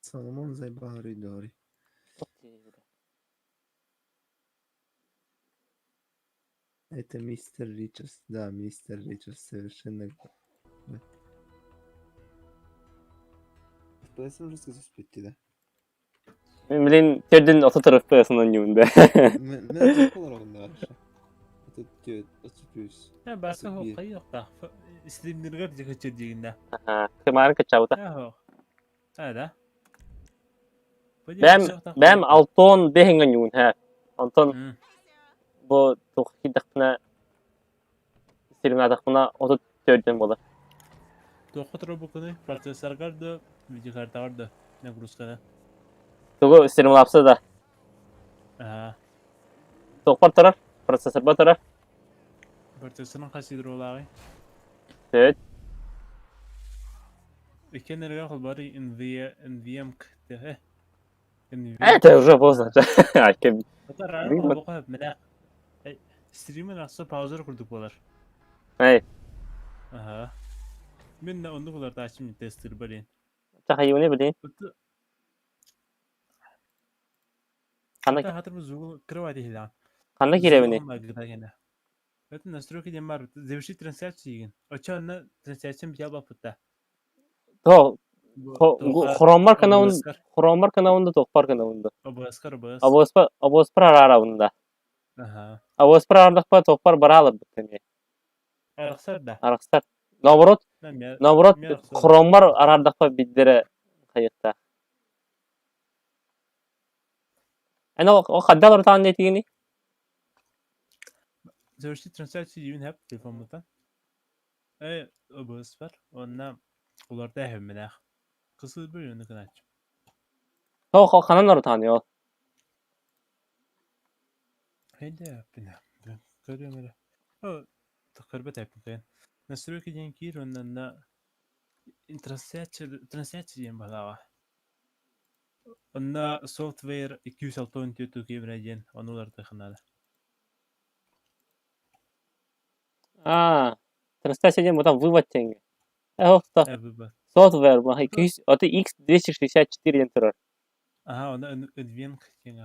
Соломон Зайбари Дори. Это мистер Ричардс. Да, мистер Ричардс совершенно. FPS уже сказать пойти, да? Мен терден ото тарaf koyasından yumunda. Ben çok olarak onda aşağı. Atı diyor, atı düz. Басқа хоққа жоқ та. Стримдерге жекече дегенде. Kemarin kaçavuta. Да. Bem alton behengen yumun ha. Onton bu toqidaqna сирнадaqna ото терден bolar. Тоқытыр бұқыны процессоргарды, видеокарталарды нагрузканы. Togo сирнлапса da. Toqpar taraf, prosesör bu taraf. Процессорын қасидыр олағы. Evet. Екенерге қылбары NVM кіті. Это уже поздно. Айкен. Рары бұқы міне. Стримін ақсы паузер күрдік болар. Ай. Мен онды оларды ашым тестер білейін. Çakayı ne bileyim. Hatta hatırımız Google kırıva değil lan. Kanla girevini. Это настройки демар. Завершить трансляцию деген. Очевидно, трансляцияны бия бапытта. То. Хромар kanalında Toqpar kanalında. Обоспар аравында. Обоспар арадақпа Toqpar баралар бүттене. Арақсар да. Арақсар. Наоборот, Хромар арадақпа биддері қайықта. Ana o kadar tahmin ettiğini. Завершить трансляцию деген hep telefonumdan. Обоспар. Ondan ularda hemmenak. Kısıl bir yönü kınaç. O kanalları tanıyor. Hadi yapın. Görüyorum öyle. O takırbet yapın. Настройки деген кир ondan da трансляция деген балаға. Onda software 264 кебірәден онуларды қынады. Трансляция деген бұдан вывод теңге. Software, это X264 тұрар. Onda Advanced